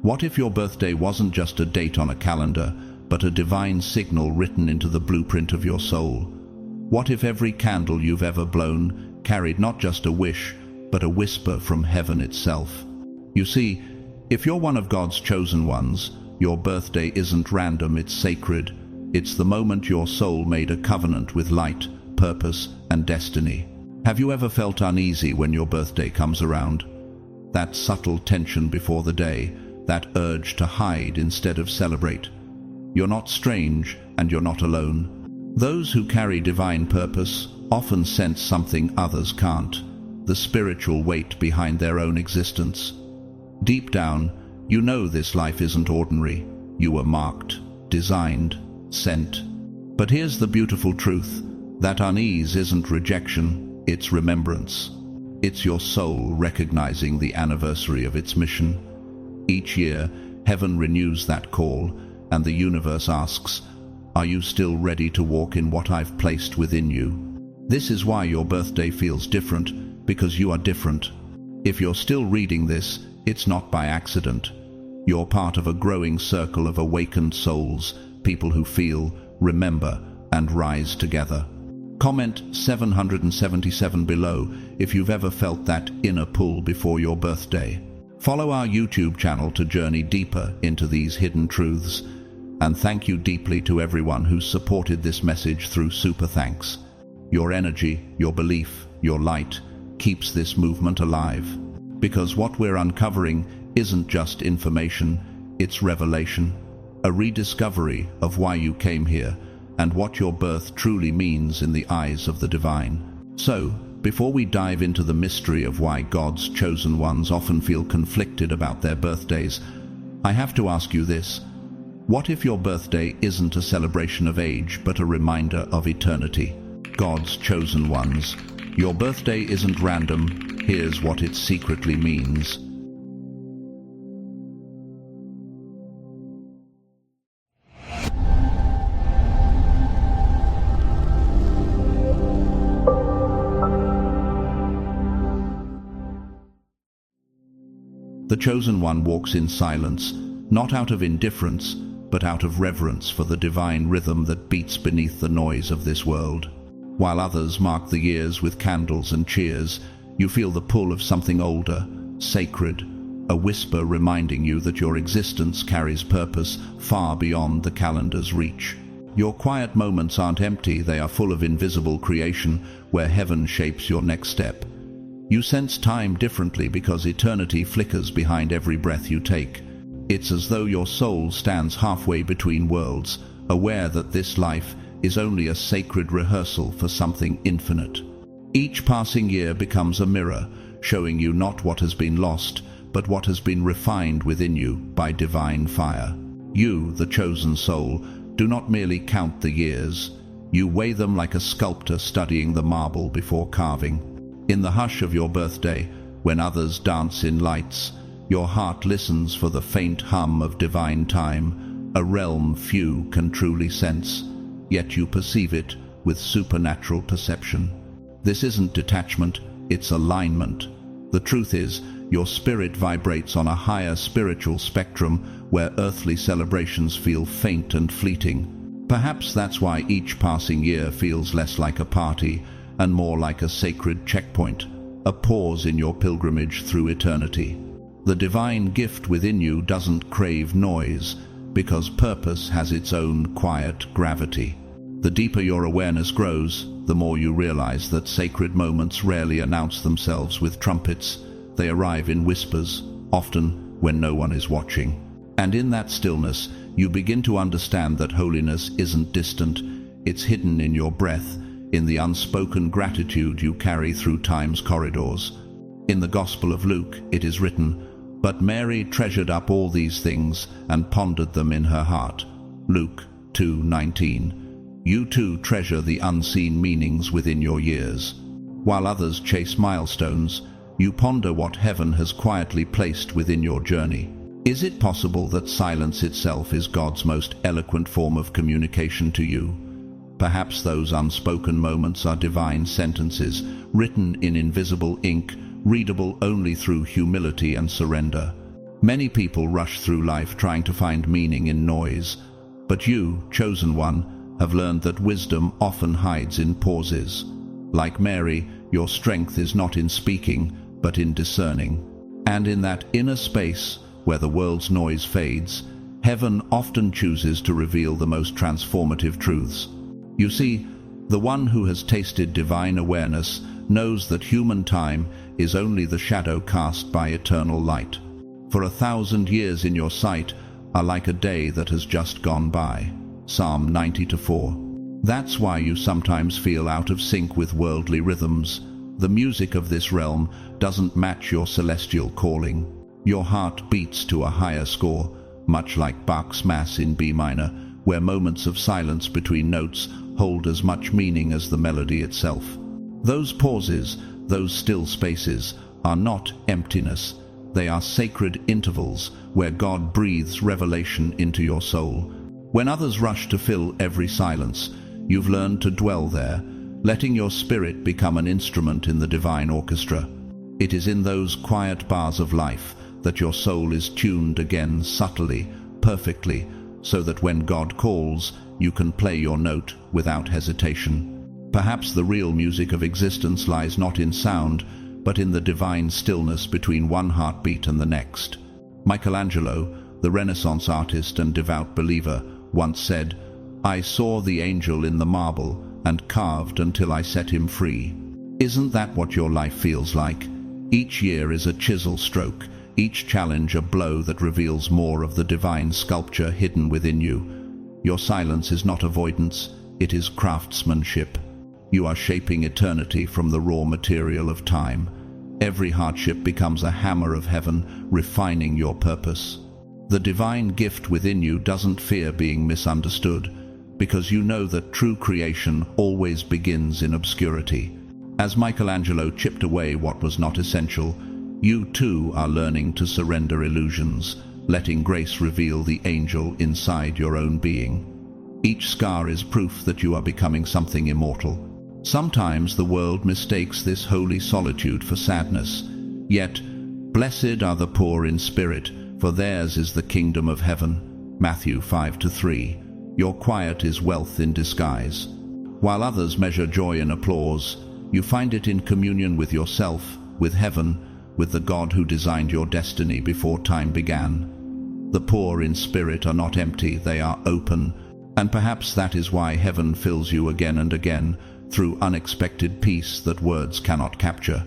What if your birthday wasn't just a date on a calendar, but a divine signal written into the blueprint of your soul? What if every candle you've ever blown carried not just a wish, but a whisper from heaven itself? You see, if you're one of God's chosen ones, your birthday isn't random, it's sacred. It's the moment your soul made a covenant with light, purpose, and destiny. Have you ever felt uneasy when your birthday comes around? That subtle tension before the day, that urge to hide instead of celebrate. You're not strange, and you're not alone. Those who carry divine purpose often sense something others can't, the spiritual weight behind their own existence. Deep down, you know this life isn't ordinary. You were marked, designed, sent. But here's the beautiful truth. That unease isn't rejection, it's remembrance. It's your soul recognizing the anniversary of its mission. Each year, heaven renews that call, and the universe asks, "Are you still ready to walk in what I've placed within you?" This is why your birthday feels different, because you are different. If you're still reading this, it's not by accident. You're part of a growing circle of awakened souls, people who feel, remember, and rise together. Comment 777 below if you've ever felt that inner pull before your birthday. Follow our YouTube channel to journey deeper into these hidden truths. And thank you deeply to everyone who's supported this message through Super Thanks. Your energy, your belief, your light keeps this movement alive. Because what we're uncovering isn't just information, it's revelation, a rediscovery of why you came here and what your birth truly means in the eyes of the divine. So, before we dive into the mystery of why God's chosen ones often feel conflicted about their birthdays, I have to ask you this. What if your birthday isn't a celebration of age, but a reminder of eternity? God's chosen ones. Your birthday isn't random. Here's what it secretly means. The chosen one walks in silence, not out of indifference, but out of reverence for the divine rhythm that beats beneath the noise of this world. While others mark the years with candles and cheers, you feel the pull of something older, sacred, a whisper reminding you that your existence carries purpose far beyond the calendar's reach. Your quiet moments aren't empty, they are full of invisible creation where heaven shapes your next step. You sense time differently because eternity flickers behind every breath you take. It's as though your soul stands halfway between worlds, aware that this life is only a sacred rehearsal for something infinite. Each passing year becomes a mirror, showing you not what has been lost, but what has been refined within you by divine fire. You, the chosen soul, do not merely count the years. You weigh them like a sculptor studying the marble before carving. In the hush of your birthday, when others dance in lights, your heart listens for the faint hum of divine time, a realm few can truly sense, yet you perceive it with supernatural perception. This isn't detachment, it's alignment. The truth is, your spirit vibrates on a higher spiritual spectrum where earthly celebrations feel faint and fleeting. Perhaps that's why each passing year feels less like a party and more like a sacred checkpoint, a pause in your pilgrimage through eternity. The divine gift within you doesn't crave noise, because purpose has its own quiet gravity. The deeper your awareness grows, the more you realize that sacred moments rarely announce themselves with trumpets. They arrive in whispers, often when no one is watching. And in that stillness, you begin to understand that holiness isn't distant, it's hidden in your breath, in the unspoken gratitude you carry through time's corridors. In the Gospel of Luke, it is written, "But Mary treasured up all these things and pondered them in her heart." Luke 2:19. You too treasure the unseen meanings within your years. While others chase milestones, you ponder what heaven has quietly placed within your journey. Is it possible that silence itself is God's most eloquent form of communication to you? Perhaps those unspoken moments are divine sentences, written in invisible ink, readable only through humility and surrender. Many people rush through life trying to find meaning in noise, but you, chosen one, have learned that wisdom often hides in pauses. Like Mary, your strength is not in speaking, but in discerning. And in that inner space, where the world's noise fades, heaven often chooses to reveal the most transformative truths. You see, the one who has tasted divine awareness knows that human time is only the shadow cast by eternal light. For 1,000 years in your sight are like a day that has just gone by. Psalm 90:4. That's why you sometimes feel out of sync with worldly rhythms. The music of this realm doesn't match your celestial calling. Your heart beats to a higher score, much like Bach's Mass in B minor, where moments of silence between notes hold as much meaning as the melody itself. Those pauses, those still spaces, are not emptiness. They are sacred intervals where God breathes revelation into your soul. When others rush to fill every silence, you've learned to dwell there, letting your spirit become an instrument in the divine orchestra. It is in those quiet bars of life that your soul is tuned again subtly, perfectly, so that when God calls, you can play your note without hesitation. Perhaps the real music of existence lies not in sound, but in the divine stillness between one heartbeat and the next. Michelangelo, the Renaissance artist and devout believer, once said, "I saw the angel in the marble and carved until I set him free." Isn't that what your life feels like? Each year is a chisel stroke, each challenge a blow that reveals more of the divine sculpture hidden within you. Your silence is not avoidance, it is craftsmanship. You are shaping eternity from the raw material of time. Every hardship becomes a hammer of heaven, refining your purpose. The divine gift within you doesn't fear being misunderstood, because you know that true creation always begins in obscurity. As Michelangelo chipped away what was not essential, you too are learning to surrender illusions, letting grace reveal the angel inside your own being. Each scar is proof that you are becoming something immortal. Sometimes the world mistakes this holy solitude for sadness. Yet, blessed are the poor in spirit, for theirs is the kingdom of heaven. Matthew 5:3. Your quiet is wealth in disguise. While others measure joy in applause, you find it in communion with yourself, with heaven, with the God who designed your destiny before time began. The poor in spirit are not empty, they are open, and perhaps that is why heaven fills you again and again, through unexpected peace that words cannot capture.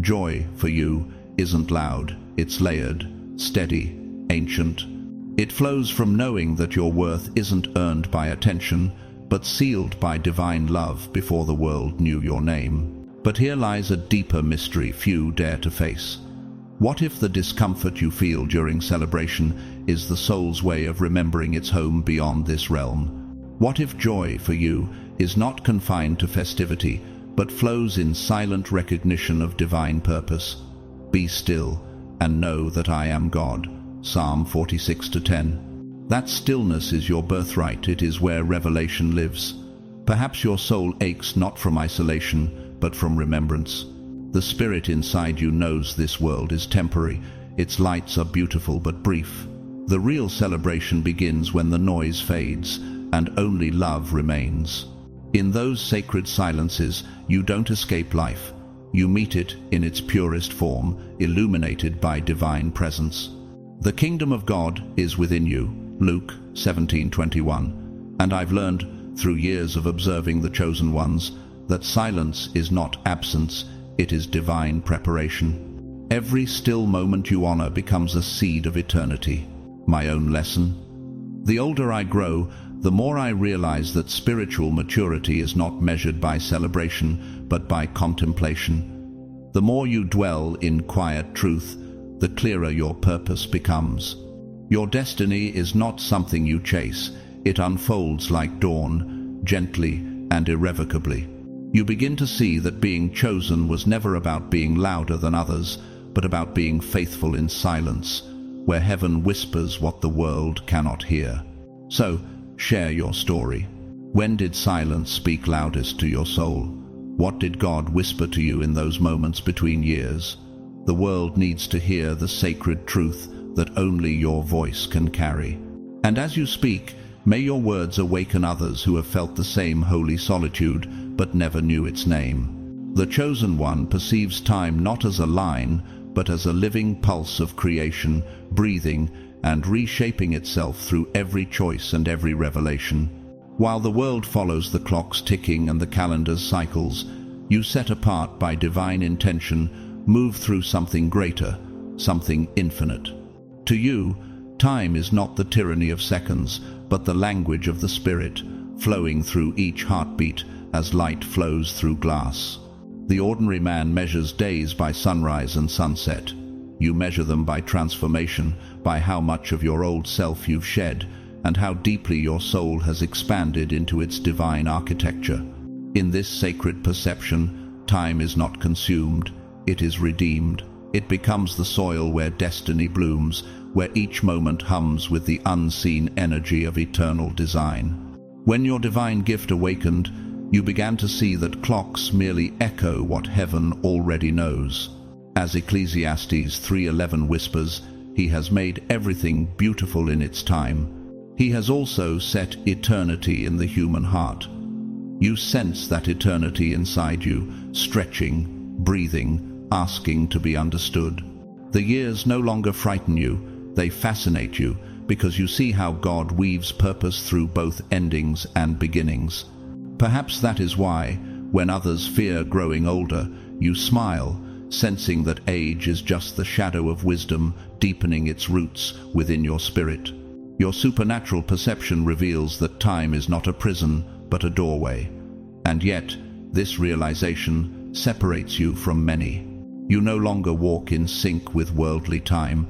Joy, for you, isn't loud, it's layered, steady, ancient. It flows from knowing that your worth isn't earned by attention, but sealed by divine love before the world knew your name. But here lies a deeper mystery few dare to face. What if the discomfort you feel during celebration is the soul's way of remembering its home beyond this realm? What if joy, for you, is not confined to festivity, but flows in silent recognition of divine purpose? Be still, and know that I am God. Psalm 46:10. That stillness is your birthright, it is where revelation lives. Perhaps your soul aches not from isolation, but from remembrance. The spirit inside you knows this world is temporary, its lights are beautiful but brief. The real celebration begins when the noise fades, and only love remains. In those sacred silences, you don't escape life. You meet it in its purest form, illuminated by divine presence. The kingdom of God is within you, Luke 17:21. And I've learned, through years of observing the chosen ones, that silence is not absence, it is divine preparation. Every still moment you honor becomes a seed of eternity. My own lesson? The older I grow, the more I realize that spiritual maturity is not measured by celebration, but by contemplation. The more you dwell in quiet truth, the clearer your purpose becomes. Your destiny is not something you chase, it unfolds like dawn, gently and irrevocably. You begin to see that being chosen was never about being louder than others, but about being faithful in silence, where heaven whispers what the world cannot hear. So, share your story. When did silence speak loudest to your soul? What did God whisper to you in those moments between years? The world needs to hear the sacred truth that only your voice can carry. And as you speak, may your words awaken others who have felt the same holy solitude but never knew its name. The Chosen One perceives time not as a line, but as a living pulse of creation, breathing and reshaping itself through every choice and every revelation. While the world follows the clock's ticking and the calendar's cycles, you, set apart by divine intention, move through something greater, something infinite. To you, time is not the tyranny of seconds, but the language of the Spirit, flowing through each heartbeat as light flows through glass. The ordinary man measures days by sunrise and sunset. You measure them by transformation, by how much of your old self you've shed, and how deeply your soul has expanded into its divine architecture. In this sacred perception, time is not consumed, it is redeemed. It becomes the soil where destiny blooms, where each moment hums with the unseen energy of eternal design. When your divine gift awakened, you began to see that clocks merely echo what heaven already knows. As Ecclesiastes 3:11 whispers, He has made everything beautiful in its time. He has also set eternity in the human heart. You sense that eternity inside you, stretching, breathing, asking to be understood. The years no longer frighten you, they fascinate you, because you see how God weaves purpose through both endings and beginnings. Perhaps that is why, when others fear growing older, you smile, sensing that age is just the shadow of wisdom deepening its roots within your spirit. Your supernatural perception reveals that time is not a prison, but a doorway. And yet, this realization separates you from many. You no longer walk in sync with worldly time,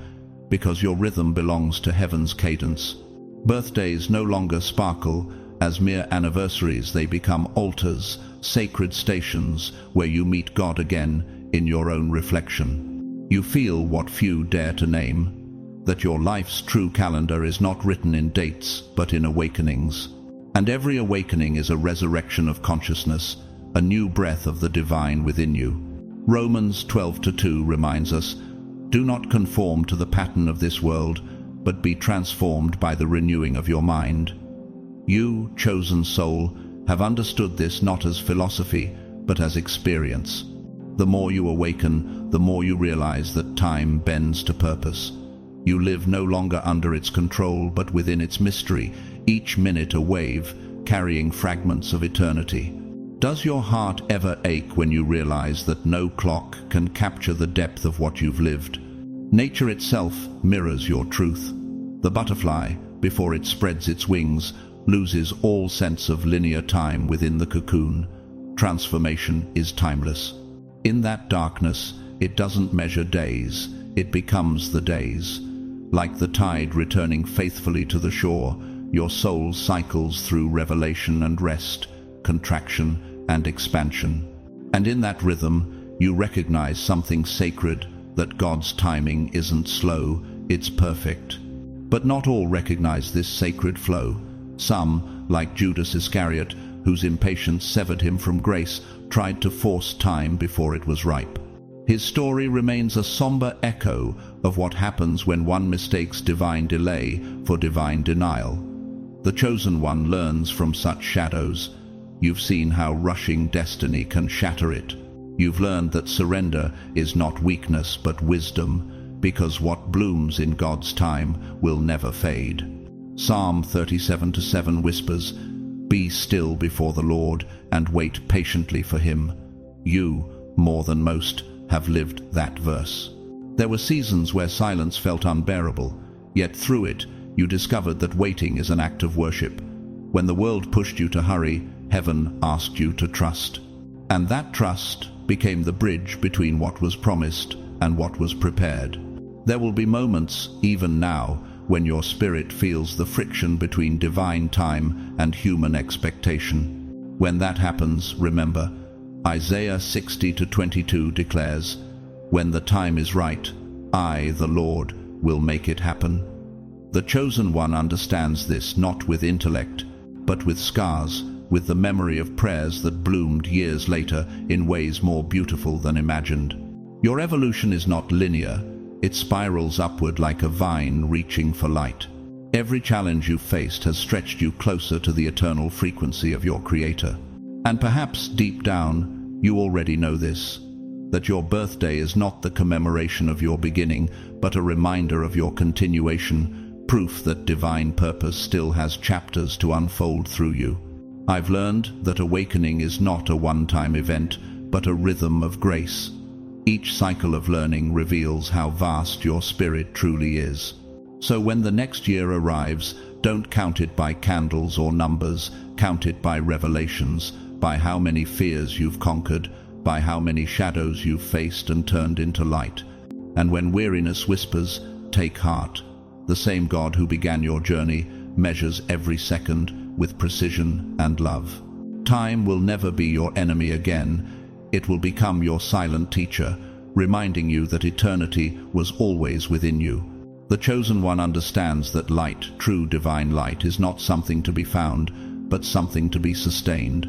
because your rhythm belongs to heaven's cadence. Birthdays no longer sparkle as mere anniversaries, they become altars, sacred stations where you meet God again in your own reflection. You feel what few dare to name, that your life's true calendar is not written in dates but in awakenings. And every awakening is a resurrection of consciousness, a new breath of the divine within you. Romans 12:2 reminds us, "Do not conform to the pattern of this world, but be transformed by the renewing of your mind." You, chosen soul, have understood this not as philosophy, but as experience. The more you awaken, the more you realize that time bends to purpose. You live no longer under its control, but within its mystery, each minute a wave, carrying fragments of eternity. Does your heart ever ache when you realize that no clock can capture the depth of what you've lived? Nature itself mirrors your truth. The butterfly, before it spreads its wings, loses all sense of linear time within the cocoon. Transformation is timeless. In that darkness, it doesn't measure days, it becomes the days. Like the tide returning faithfully to the shore, your soul cycles through revelation and rest, contraction and expansion. And in that rhythm, you recognize something sacred, that God's timing isn't slow, it's perfect. But not all recognize this sacred flow. Some, like Judas Iscariot, whose impatience severed him from grace, tried to force time before it was ripe. His story remains a somber echo of what happens when one mistakes divine delay for divine denial. The Chosen One learns from such shadows. You've seen how rushing destiny can shatter it. You've learned that surrender is not weakness but wisdom, because what blooms in God's time will never fade. Psalm 37:7 whispers, "Be still before the Lord and wait patiently for Him." You, more than most, have lived that verse. There were seasons where silence felt unbearable, yet through it you discovered that waiting is an act of worship. When the world pushed you to hurry, heaven asked you to trust. And that trust became the bridge between what was promised and what was prepared. There will be moments, even now, when your spirit feels the friction between divine time and human expectation. When that happens, remember, Isaiah 60:22 declares, "When the time is right, I, the Lord, will make it happen." The Chosen One understands this not with intellect, but with scars, with the memory of prayers that bloomed years later in ways more beautiful than imagined. Your evolution is not linear, It spirals upward like a vine reaching for light. Every challenge you've faced has stretched you closer to the eternal frequency of your Creator. And perhaps deep down, you already know this, that your birthday is not the commemoration of your beginning, but a reminder of your continuation, proof that divine purpose still has chapters to unfold through you. I've learned that awakening is not a one-time event, but a rhythm of grace. Each cycle of learning reveals how vast your spirit truly is. So when the next year arrives, don't count it by candles or numbers, count it by revelations, by how many fears you've conquered, by how many shadows you've faced and turned into light. And when weariness whispers, take heart. The same God who began your journey measures every second with precision and love. Time will never be your enemy again. It will become your silent teacher, reminding you that eternity was always within you. The Chosen One understands that light, true divine light, is not something to be found, but something to be sustained.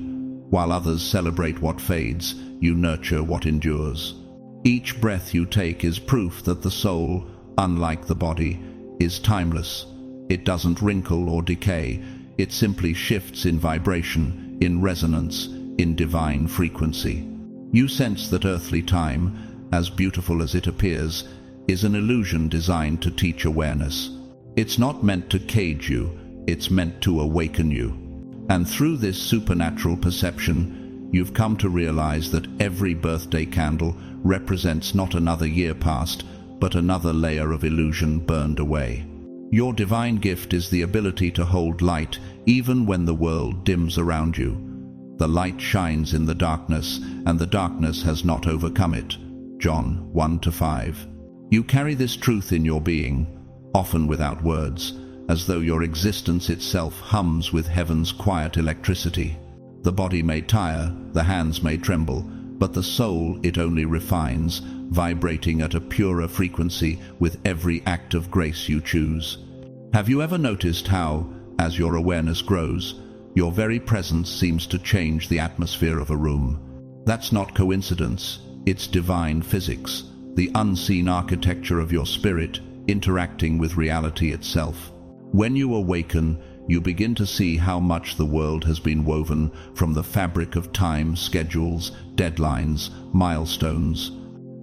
While others celebrate what fades, you nurture what endures. Each breath you take is proof that the soul, unlike the body, is timeless. It doesn't wrinkle or decay. It simply shifts in vibration, in resonance, in divine frequency. You sense that earthly time, as beautiful as it appears, is an illusion designed to teach awareness. It's not meant to cage you, it's meant to awaken you. And through this supernatural perception, you've come to realize that every birthday candle represents not another year past, but another layer of illusion burned away. Your divine gift is the ability to hold light even when the world dims around you. The light shines in the darkness, and the darkness has not overcome it. John 1-5. You carry this truth in your being, often without words, as though your existence itself hums with heaven's quiet electricity. The body may tire, the hands may tremble, but the soul it only refines, vibrating at a purer frequency with every act of grace you choose. Have you ever noticed how, as your awareness grows, your very presence seems to change the atmosphere of a room? That's not coincidence, it's divine physics, the unseen architecture of your spirit interacting with reality itself. When you awaken, you begin to see how much the world has been woven from the fabric of time, schedules, deadlines, milestones.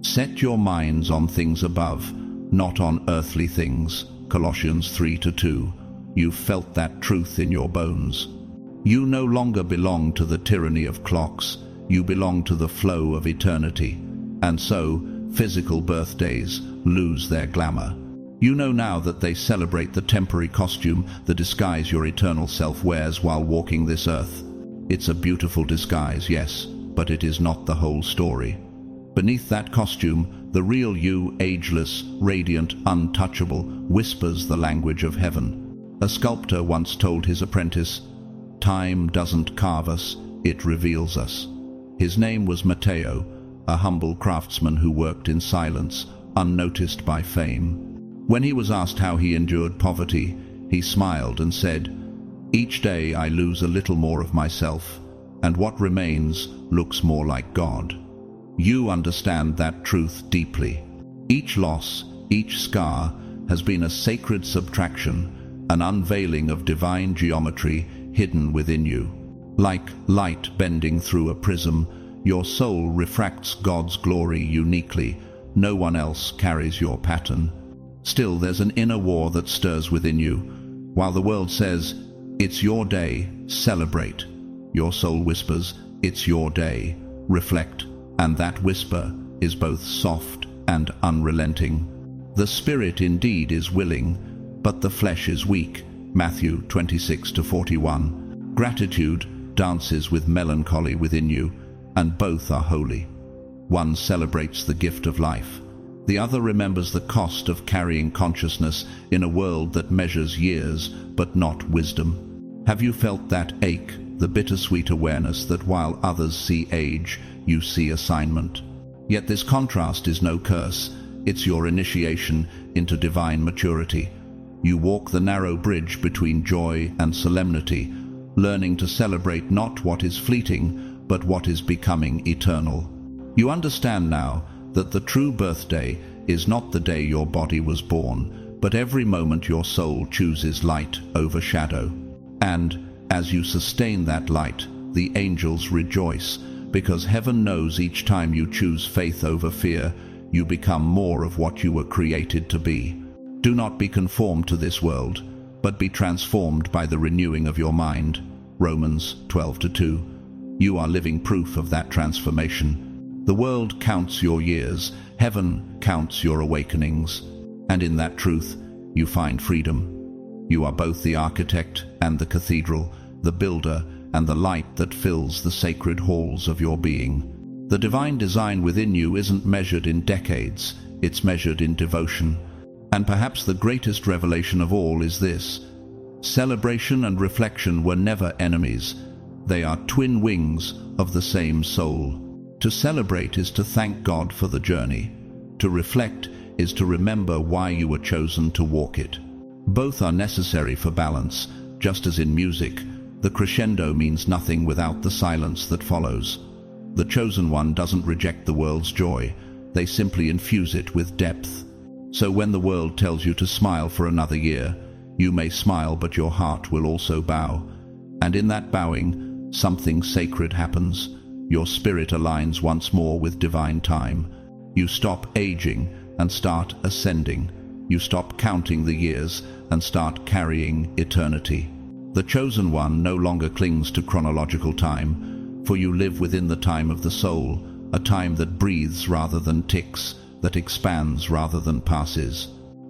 Set your minds on things above, not on earthly things. Colossians 3:2. You've felt that truth in your bones. You no longer belong to the tyranny of clocks, you belong to the flow of eternity. And so, physical birthdays lose their glamour. You know now that they celebrate the temporary costume, the disguise your eternal self wears while walking this earth. It's a beautiful disguise, yes, but it is not the whole story. Beneath that costume, the real you, ageless, radiant, untouchable, whispers the language of heaven. A sculptor once told his apprentice, "Time doesn't carve us, it reveals us." His name was Matteo, a humble craftsman who worked in silence, unnoticed by fame. When he was asked how he endured poverty, he smiled and said, "Each day I lose a little more of myself, and what remains looks more like God." You understand that truth deeply. Each loss, each scar, has been a sacred subtraction, an unveiling of divine geometry hidden within you. Like light bending through a prism, your soul refracts God's glory uniquely. No one else carries your pattern. Still, there's an inner war that stirs within you. While the world says, "It's your day, celebrate," your soul whispers, "It's your day, reflect." And that whisper is both soft and unrelenting. The spirit indeed is willing, but the flesh is weak. Matthew 26-41. Gratitude dances with melancholy within you, and both are holy. One celebrates the gift of life. The other remembers the cost of carrying consciousness in a world that measures years, but not wisdom. Have you felt that ache, the bittersweet awareness that while others see age, you see assignment? Yet this contrast is no curse. It's your initiation into divine maturity. You walk the narrow bridge between joy and solemnity, learning to celebrate not what is fleeting, but what is becoming eternal. You understand now that the true birthday is not the day your body was born, but every moment your soul chooses light over shadow. And as you sustain that light, the angels rejoice, because heaven knows each time you choose faith over fear, you become more of what you were created to be. Do not be conformed to this world, but be transformed by the renewing of your mind. Romans 12:2. You are living proof of that transformation. The world counts your years, heaven counts your awakenings, and in that truth you find freedom. You are both the architect and the cathedral, the builder and the light that fills the sacred halls of your being. The divine design within you isn't measured in decades, it's measured in devotion. And perhaps the greatest revelation of all is this: celebration and reflection were never enemies. They are twin wings of the same soul. To celebrate is to thank God for the journey. To reflect is to remember why you were chosen to walk it. Both are necessary for balance, just as in music, the crescendo means nothing without the silence that follows. The chosen one doesn't reject the world's joy, they simply infuse it with depth. So when the world tells you to smile for another year, you may smile, but your heart will also bow. And in that bowing, something sacred happens. Your spirit aligns once more with divine time. You stop aging and start ascending. You stop counting the years and start carrying eternity. The chosen one no longer clings to chronological time, for you live within the time of the soul, a time that breathes rather than ticks, that expands rather than passes.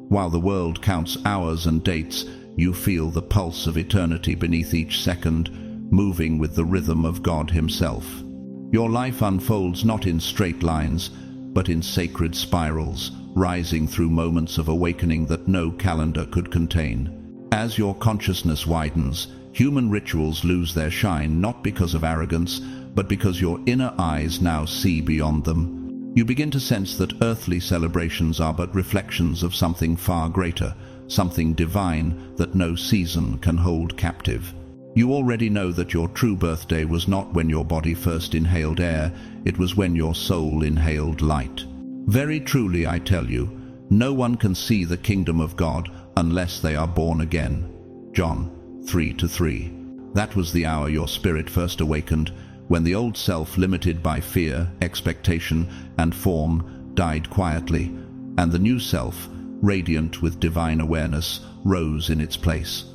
While the world counts hours and dates, you feel the pulse of eternity beneath each second, moving with the rhythm of God Himself. Your life unfolds not in straight lines, but in sacred spirals, rising through moments of awakening that no calendar could contain. As your consciousness widens, human rituals lose their shine, not because of arrogance, but because your inner eyes now see beyond them. You begin to sense that earthly celebrations are but reflections of something far greater, something divine that no season can hold captive. You already know that your true birthday was not when your body first inhaled air, it was when your soul inhaled light. Very truly I tell you, no one can see the kingdom of God unless they are born again. John 3:3. That was the hour your spirit first awakened, when the old self, limited by fear, expectation, and form, died quietly, and the new self, radiant with divine awareness, rose in its place.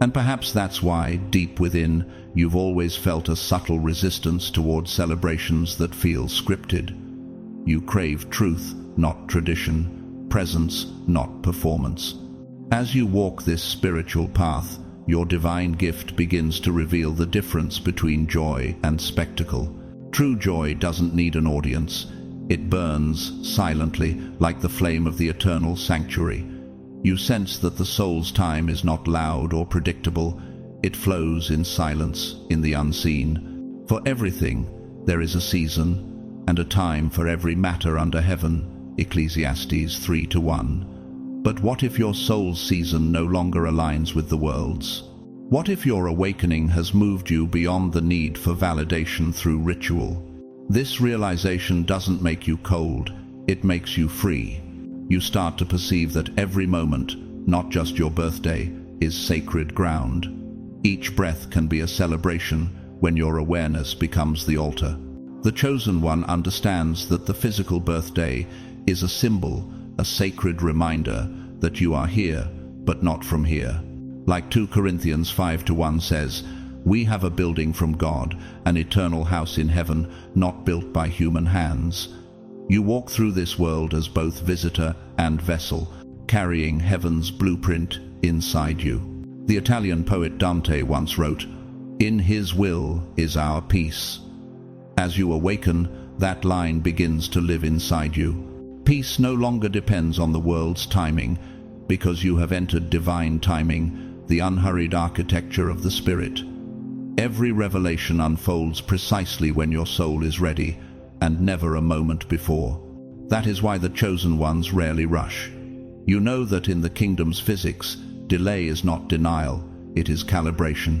And perhaps that's why, deep within, you've always felt a subtle resistance toward celebrations that feel scripted. You crave truth, not tradition, presence, not performance. As you walk this spiritual path, your divine gift begins to reveal the difference between joy and spectacle. True joy doesn't need an audience. It burns silently, like the flame of the eternal sanctuary. You sense that the soul's time is not loud or predictable. It flows in silence, in the unseen. For everything, there is a season, and a time for every matter under heaven. Ecclesiastes 3:1. But what if your soul's season no longer aligns with the world's? What if your awakening has moved you beyond the need for validation through ritual? This realization doesn't make you cold, it makes you free. You start to perceive that every moment, not just your birthday, is sacred ground. Each breath can be a celebration when your awareness becomes the altar. The chosen one understands that the physical birthday is a symbol, a sacred reminder that you are here, but not from here. Like 2 Corinthians 5:1 says, we have a building from God, an eternal house in heaven, not built by human hands. You walk through this world as both visitor and vessel, carrying heaven's blueprint inside you. The Italian poet Dante once wrote, "In his will is our peace." As you awaken, that line begins to live inside you. Peace no longer depends on the world's timing, because you have entered divine timing, the unhurried architecture of the Spirit. Every revelation unfolds precisely when your soul is ready, and never a moment before. That is why the chosen ones rarely rush. You know that in the kingdom's physics, delay is not denial, it is calibration.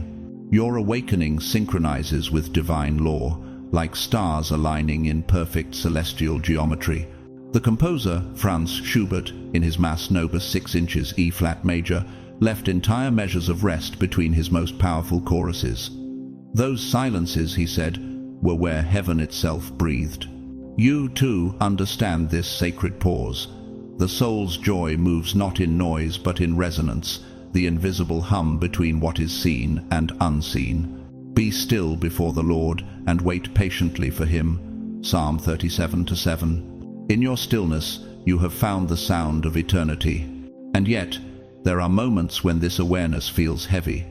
Your awakening synchronizes with divine law, like stars aligning in perfect celestial geometry. The composer, Franz Schubert, in his Mass Nobis 6 inches E-flat major, left entire measures of rest between his most powerful choruses. Those silences, he said, were where heaven itself breathed. You, too, understand this sacred pause. The soul's joy moves not in noise but in resonance, the invisible hum between what is seen and unseen. Be still before the Lord and wait patiently for him. Psalm 37:7. In your stillness you have found the sound of eternity. And yet, there are moments when this awareness feels heavy.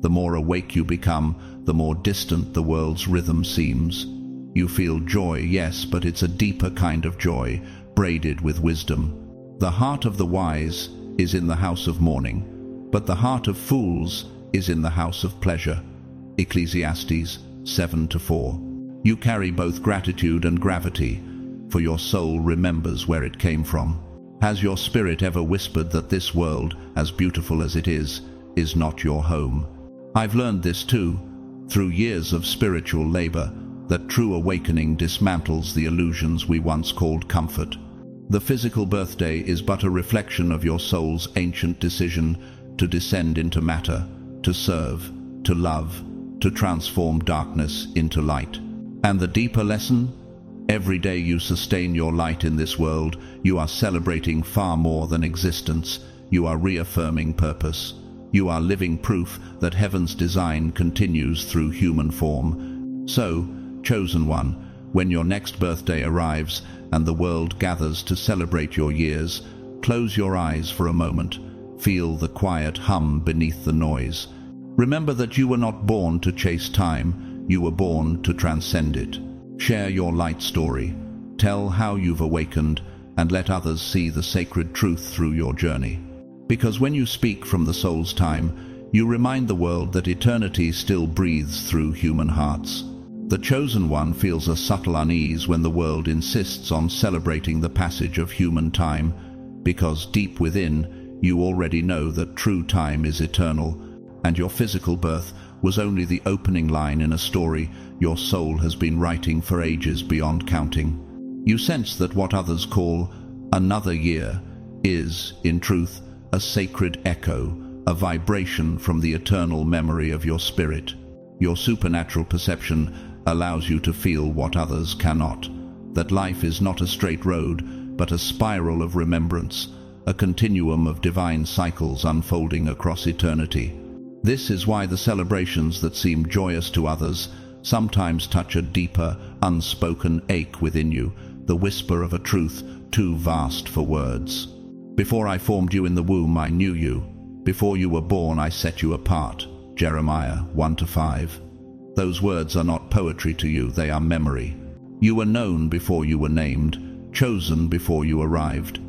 The more awake you become, the more distant the world's rhythm seems. You feel joy, yes, but it's a deeper kind of joy, braided with wisdom. The heart of the wise is in the house of mourning, but the heart of fools is in the house of pleasure. Ecclesiastes 7:4. You carry both gratitude and gravity, for your soul remembers where it came from. Has your spirit ever whispered that this world, as beautiful as it is not your home? I've learned this too, through years of spiritual labor, that true awakening dismantles the illusions we once called comfort. The physical birthday is but a reflection of your soul's ancient decision to descend into matter, to serve, to love, to transform darkness into light. And the deeper lesson? Every day you sustain your light in this world, you are celebrating far more than existence. You are reaffirming purpose. You are living proof that heaven's design continues through human form. So, chosen one, when your next birthday arrives and the world gathers to celebrate your years, close your eyes for a moment. Feel the quiet hum beneath the noise. Remember that you were not born to chase time, you were born to transcend it. Share your light story. Tell how you've awakened, and let others see the sacred truth through your journey. Because when you speak from the soul's time, you remind the world that eternity still breathes through human hearts. The chosen one feels a subtle unease when the world insists on celebrating the passage of human time, because deep within, you already know that true time is eternal, and your physical birth was only the opening line in a story your soul has been writing for ages beyond counting. You sense that what others call another year is, in truth, a sacred echo, a vibration from the eternal memory of your spirit. Your supernatural perception allows you to feel what others cannot, that life is not a straight road, but a spiral of remembrance, a continuum of divine cycles unfolding across eternity. This is why the celebrations that seem joyous to others sometimes touch a deeper, unspoken ache within you, the whisper of a truth too vast for words. Before I formed you in the womb, I knew you. Before you were born, I set you apart. Jeremiah 1-5. Those words are not poetry to you, they are memory. You were known before you were named, chosen before you arrived.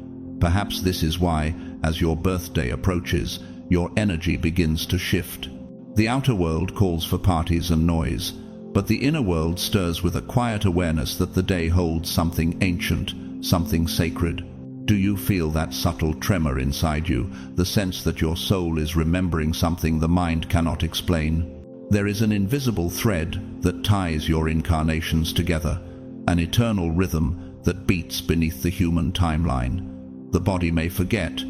Perhaps this is why, as your birthday approaches, your energy begins to shift. The outer world calls for parties and noise, but the inner world stirs with a quiet awareness that the day holds something ancient, something sacred. Do you feel that subtle tremor inside you, the sense that your soul is remembering something the mind cannot explain? There is an invisible thread that ties your incarnations together, an eternal rhythm that beats beneath the human timeline. The body may forget,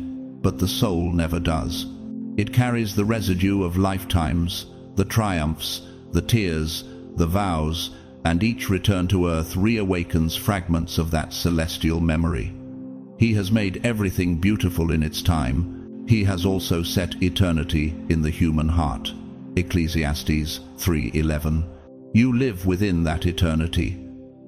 but the soul never does. It carries the residue of lifetimes, the triumphs, the tears, the vows, and each return to earth reawakens fragments of that celestial memory. He has made everything beautiful in its time. He has also set eternity in the human heart. Ecclesiastes 3:11. You live within that eternity,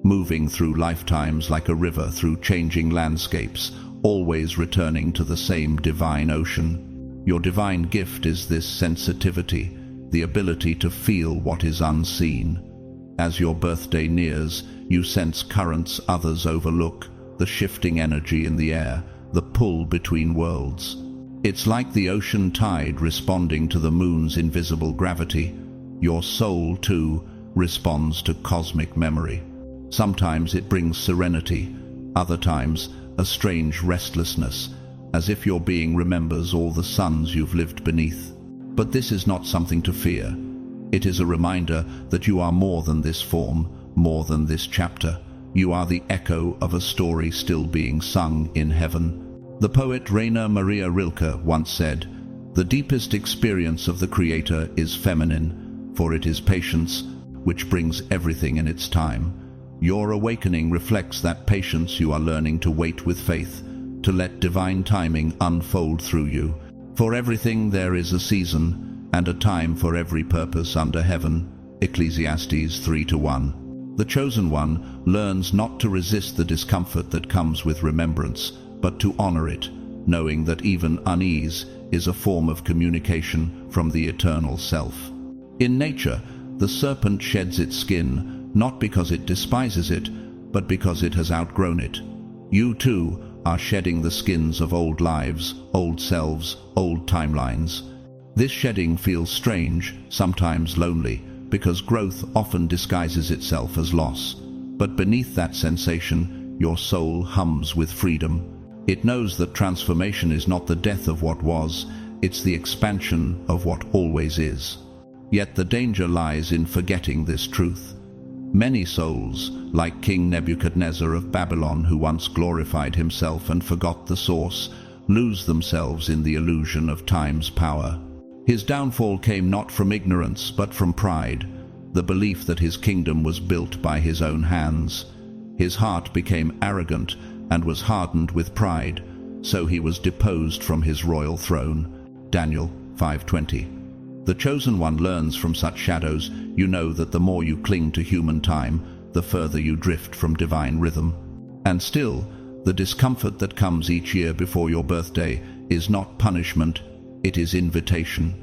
moving through lifetimes like a river through changing landscapes, always returning to the same divine ocean. Your divine gift is this sensitivity, the ability to feel what is unseen. As your birthday nears, you sense currents others overlook, the shifting energy in the air, the pull between worlds. It's like the ocean tide responding to the moon's invisible gravity. Your soul, too, responds to cosmic memory. Sometimes it brings serenity, other times a strange restlessness, as if your being remembers all the suns you've lived beneath. But this is not something to fear. It is a reminder that you are more than this form, more than this chapter. You are the echo of a story still being sung in heaven. The poet Rainer Maria Rilke once said, "The deepest experience of the Creator is feminine, for it is patience which brings everything in its time." Your awakening reflects that patience. You are learning to wait with faith, to let divine timing unfold through you. For everything there is a season, and a time for every purpose under heaven. Ecclesiastes 3:1. The chosen one learns not to resist the discomfort that comes with remembrance, but to honor it, knowing that even unease is a form of communication from the eternal self. In nature, the serpent sheds its skin, not because it despises it, but because it has outgrown it. You too are shedding the skins of old lives, old selves, old timelines. This shedding feels strange, sometimes lonely, because growth often disguises itself as loss. But beneath that sensation, your soul hums with freedom. It knows that transformation is not the death of what was, it's the expansion of what always is. Yet the danger lies in forgetting this truth. Many souls, like King Nebuchadnezzar of Babylon, who once glorified himself and forgot the source, lose themselves in the illusion of time's power. His downfall came not from ignorance, but from pride, the belief that his kingdom was built by his own hands. His heart became arrogant and was hardened with pride, so he was deposed from his royal throne. Daniel 5:20. The chosen one learns from such shadows. You know that the more you cling to human time, the further you drift from divine rhythm. And still, the discomfort that comes each year before your birthday is not punishment, it is invitation.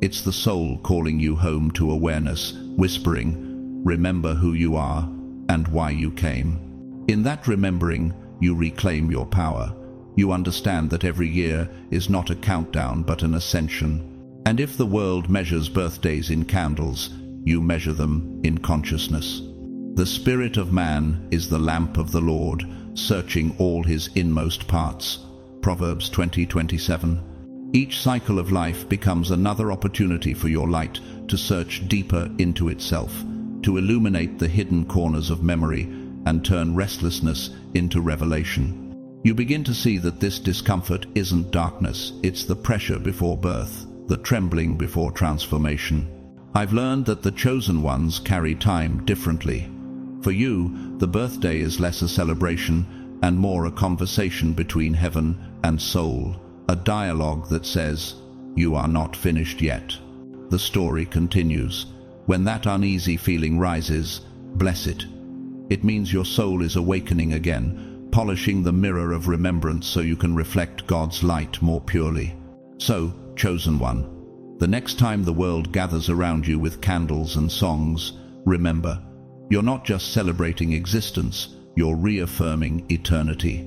It's the soul calling you home to awareness, whispering, "Remember who you are and why you came." In that remembering, you reclaim your power. You understand that every year is not a countdown but an ascension. And if the world measures birthdays in candles, you measure them in consciousness. The spirit of man is the lamp of the Lord, searching all his inmost parts. Proverbs 20:27. Each cycle of life becomes another opportunity for your light to search deeper into itself, to illuminate the hidden corners of memory and turn restlessness into revelation. You begin to see that this discomfort isn't darkness, it's the pressure before birth, the trembling before transformation. I've learned that the chosen ones carry time differently. For you, the birthday is less a celebration and more a conversation between heaven and soul, a dialogue that says, "You are not finished yet." The story continues. When that uneasy feeling rises, bless it. It means your soul is awakening again, polishing the mirror of remembrance so you can reflect God's light more purely. So, chosen one, the next time the world gathers around you with candles and songs, remember, you're not just celebrating existence, you're reaffirming eternity.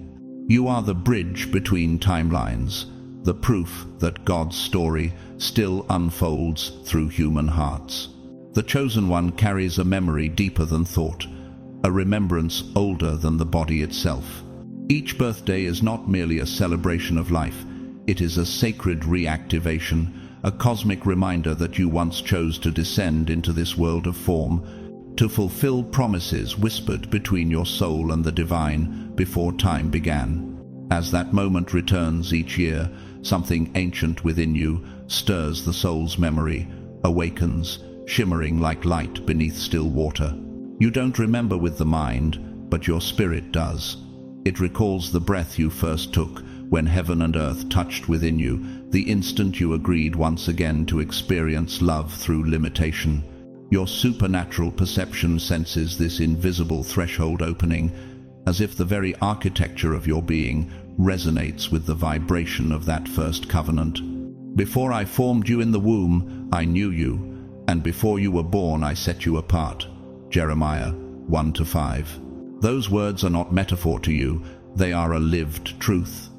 You are the bridge between timelines, the proof that God's story still unfolds through human hearts. The chosen one carries a memory deeper than thought, a remembrance older than the body itself. Each birthday is not merely a celebration of life, it is a sacred reactivation, a cosmic reminder that you once chose to descend into this world of form, to fulfill promises whispered between your soul and the divine before time began. As that moment returns each year, something ancient within you stirs the soul's memory, awakens, shimmering like light beneath still water. You don't remember with the mind, but your spirit does. It recalls the breath you first took, when heaven and earth touched within you, the instant you agreed once again to experience love through limitation. Your supernatural perception senses this invisible threshold opening, as if the very architecture of your being resonates with the vibration of that first covenant. Before I formed you in the womb, I knew you, and before you were born I set you apart. Jeremiah 1-5. Those words are not metaphor to you, they are a lived truth.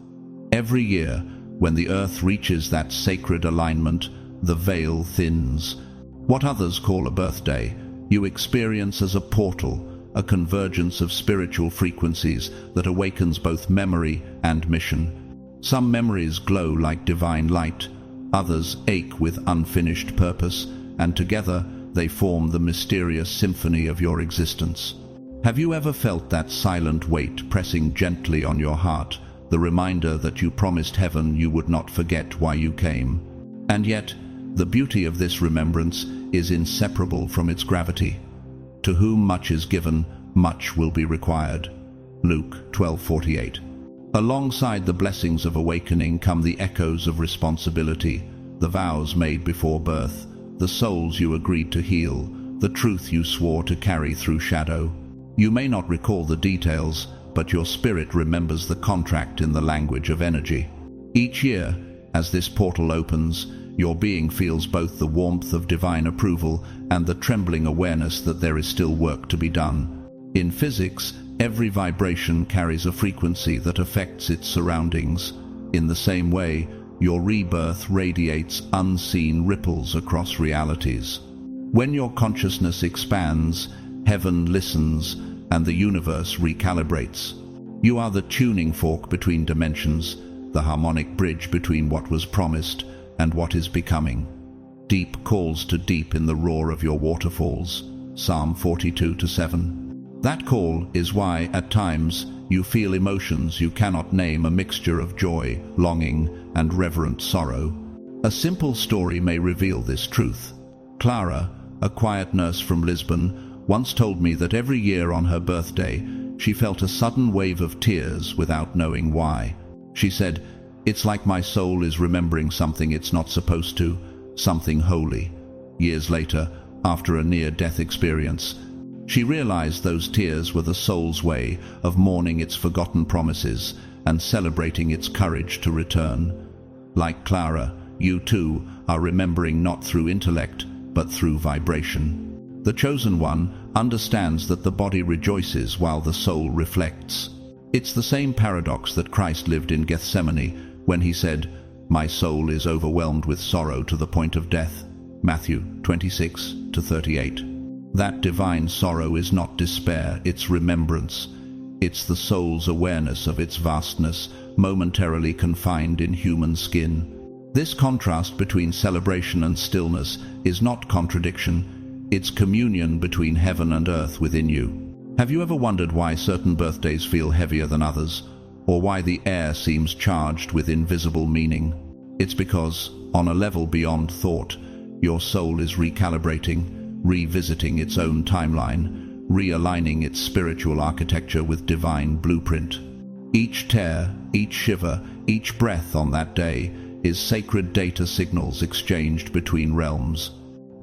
Every year, when the earth reaches that sacred alignment, the veil thins. What others call a birthday, you experience as a portal, a convergence of spiritual frequencies that awakens both memory and mission. Some memories glow like divine light, others ache with unfinished purpose, and together they form the mysterious symphony of your existence. Have you ever felt that silent weight pressing gently on your heart, the reminder that you promised heaven you would not forget why you came? And yet, the beauty of this remembrance is inseparable from its gravity. To whom much is given, much will be required. Luke 12:48. Alongside the blessings of awakening come the echoes of responsibility, the vows made before birth, the souls you agreed to heal, the truth you swore to carry through shadow. You may not recall the details, but your spirit remembers the contract in the language of energy. Each year, as this portal opens, your being feels both the warmth of divine approval and the trembling awareness that there is still work to be done. In physics, every vibration carries a frequency that affects its surroundings. In the same way, your rebirth radiates unseen ripples across realities. When your consciousness expands, heaven listens, and the universe recalibrates. You are the tuning fork between dimensions, the harmonic bridge between what was promised and what is becoming. Deep calls to deep in the roar of your waterfalls. Psalm 42:7. That call is why, at times, you feel emotions you cannot name, a mixture of joy, longing, and reverent sorrow. A simple story may reveal this truth. Clara, a quiet nurse from Lisbon, once told me that every year on her birthday, she felt a sudden wave of tears without knowing why. She said, "It's like my soul is remembering something it's not supposed to, something holy." Years later, after a near-death experience, she realized those tears were the soul's way of mourning its forgotten promises and celebrating its courage to return. Like Clara, you too are remembering not through intellect, but through vibration. The Chosen One understands that the body rejoices while the soul reflects. It's the same paradox that Christ lived in Gethsemane when he said, "My soul is overwhelmed with sorrow to the point of death." Matthew 26:38. That divine sorrow is not despair, it's remembrance. It's the soul's awareness of its vastness, momentarily confined in human skin. This contrast between celebration and stillness is not contradiction, it's communion between heaven and earth within you. Have you ever wondered why certain birthdays feel heavier than others, or why the air seems charged with invisible meaning? It's because, on a level beyond thought, your soul is recalibrating, revisiting its own timeline, realigning its spiritual architecture with divine blueprint. Each tear, each shiver, each breath on that day is sacred data signals exchanged between realms.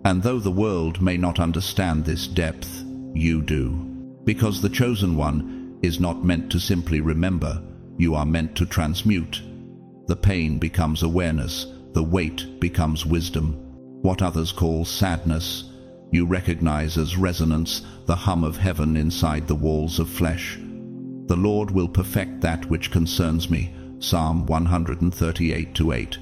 And though the world may not understand this depth, you do. Because the Chosen One is not meant to simply remember, you are meant to transmute. The pain becomes awareness, the weight becomes wisdom. What others call sadness, you recognize as resonance, the hum of heaven inside the walls of flesh. The Lord will perfect that which concerns me, Psalm 138:8.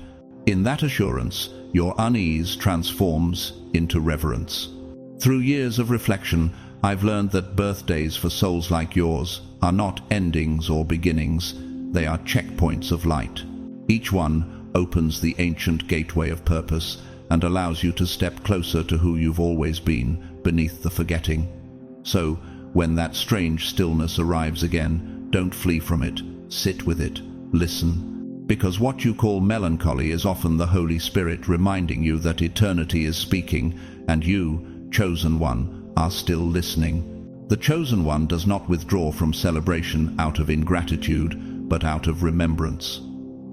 In that assurance, your unease transforms into reverence. Through years of reflection, I've learned that birthdays for souls like yours are not endings or beginnings, they are checkpoints of light. Each one opens the ancient gateway of purpose and allows you to step closer to who you've always been, beneath the forgetting. So, when that strange stillness arrives again, don't flee from it, sit with it, listen. Because what you call melancholy is often the Holy Spirit reminding you that eternity is speaking, and you, Chosen One, are still listening. The Chosen One does not withdraw from celebration out of ingratitude, but out of remembrance.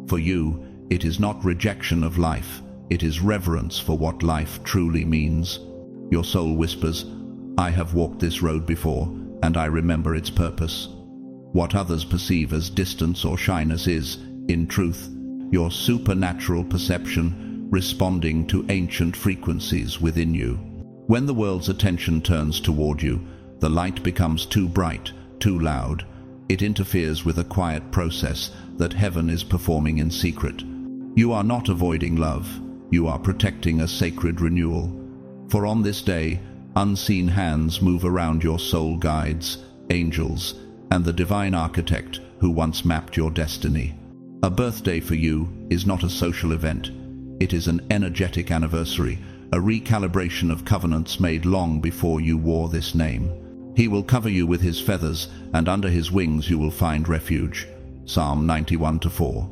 For you, it is not rejection of life, it is reverence for what life truly means. Your soul whispers, "I have walked this road before, and I remember its purpose." What others perceive as distance or shyness is, in truth, your supernatural perception responding to ancient frequencies within you. When the world's attention turns toward you, the light becomes too bright, too loud. It interferes with a quiet process that heaven is performing in secret. You are not avoiding love, you are protecting a sacred renewal. For on this day, unseen hands move around your soul guides, angels, and the divine architect who once mapped your destiny. A birthday for you is not a social event. It is an energetic anniversary, a recalibration of covenants made long before you wore this name. He will cover you with his feathers, and under his wings you will find refuge. Psalm 91:4.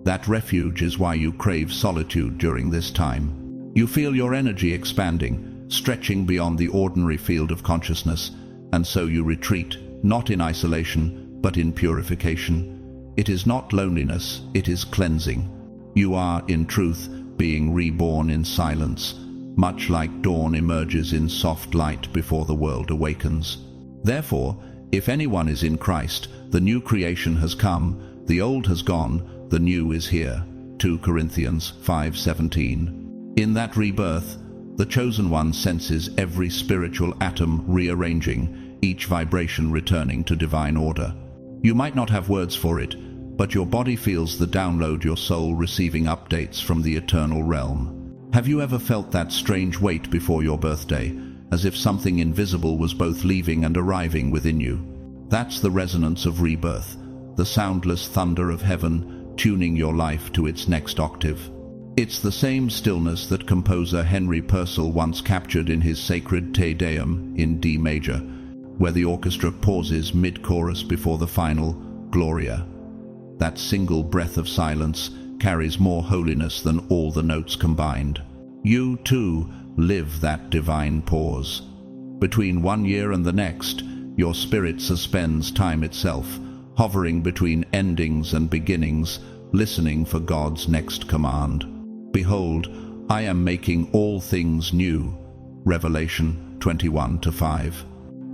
That refuge is why you crave solitude during this time. You feel your energy expanding, stretching beyond the ordinary field of consciousness, and so you retreat, not in isolation, but in purification. It is not loneliness, it is cleansing. You are, in truth, being reborn in silence, much like dawn emerges in soft light before the world awakens. Therefore, if anyone is in Christ, the new creation has come, the old has gone, the new is here. 2 Corinthians 5:17. In that rebirth, the Chosen One senses every spiritual atom rearranging, each vibration returning to divine order. You might not have words for it, but your body feels the download, your soul receiving updates from the eternal realm. Have you ever felt that strange weight before your birthday, as if something invisible was both leaving and arriving within you? That's the resonance of rebirth, the soundless thunder of heaven tuning your life to its next octave. It's the same stillness that composer Henry Purcell once captured in his sacred Te Deum in D major, where the orchestra pauses mid-chorus before the final Gloria. That single breath of silence carries more holiness than all the notes combined. You, too, live that divine pause. Between one year and the next, your spirit suspends time itself, hovering between endings and beginnings, listening for God's next command. Behold, I am making all things new. Revelation 21:5.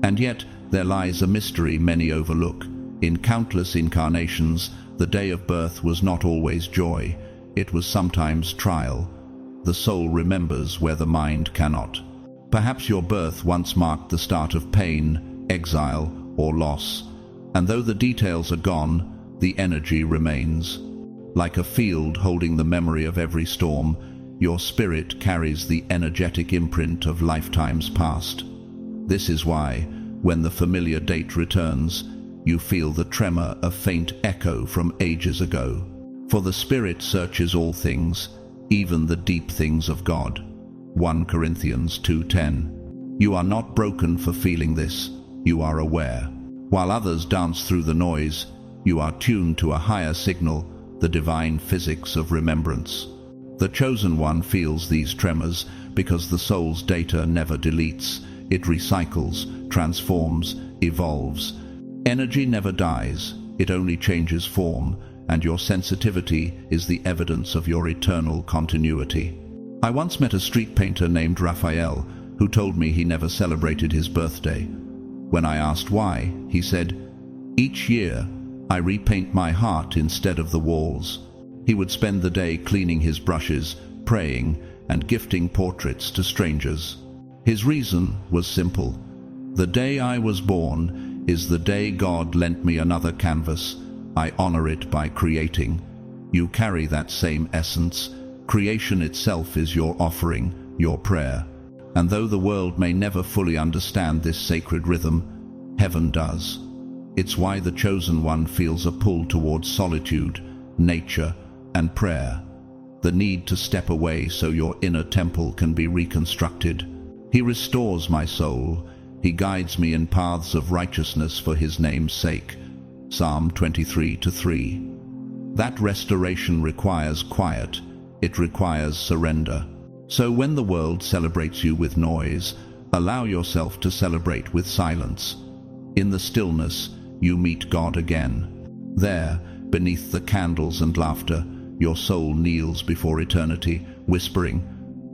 And yet there lies a mystery many overlook. In countless incarnations, the day of birth was not always joy. It was sometimes trial. The soul remembers where the mind cannot. Perhaps your birth once marked the start of pain, exile, or loss. And though the details are gone, the energy remains. Like a field holding the memory of every storm, your spirit carries the energetic imprint of lifetimes past. This is why, when the familiar date returns, you feel the tremor of faint echo from ages ago. For the Spirit searches all things, even the deep things of God. 1 Corinthians 2:10. You are not broken for feeling this, you are aware. While others dance through the noise, you are tuned to a higher signal, the divine physics of remembrance. The Chosen One feels these tremors because the soul's data never deletes. It recycles, transforms, evolves. Energy never dies, it only changes form, and your sensitivity is the evidence of your eternal continuity. I once met a street painter named Raphael who told me he never celebrated his birthday. When I asked why, he said, "Each year, I repaint my heart instead of the walls." He would spend the day cleaning his brushes, praying, and gifting portraits to strangers. His reason was simple. The day I was born is the day God lent me another canvas. I honor it by creating. You carry that same essence. Creation itself is your offering, your prayer. And though the world may never fully understand this sacred rhythm, heaven does. It's why the Chosen One feels a pull towards solitude, nature, and prayer. The need to step away so your inner temple can be reconstructed. He restores my soul. He guides me in paths of righteousness for his name's sake. Psalm 23:3. That restoration requires quiet. It requires surrender. So when the world celebrates you with noise, allow yourself to celebrate with silence. In the stillness, you meet God again. There, beneath the candles and laughter, your soul kneels before eternity, whispering,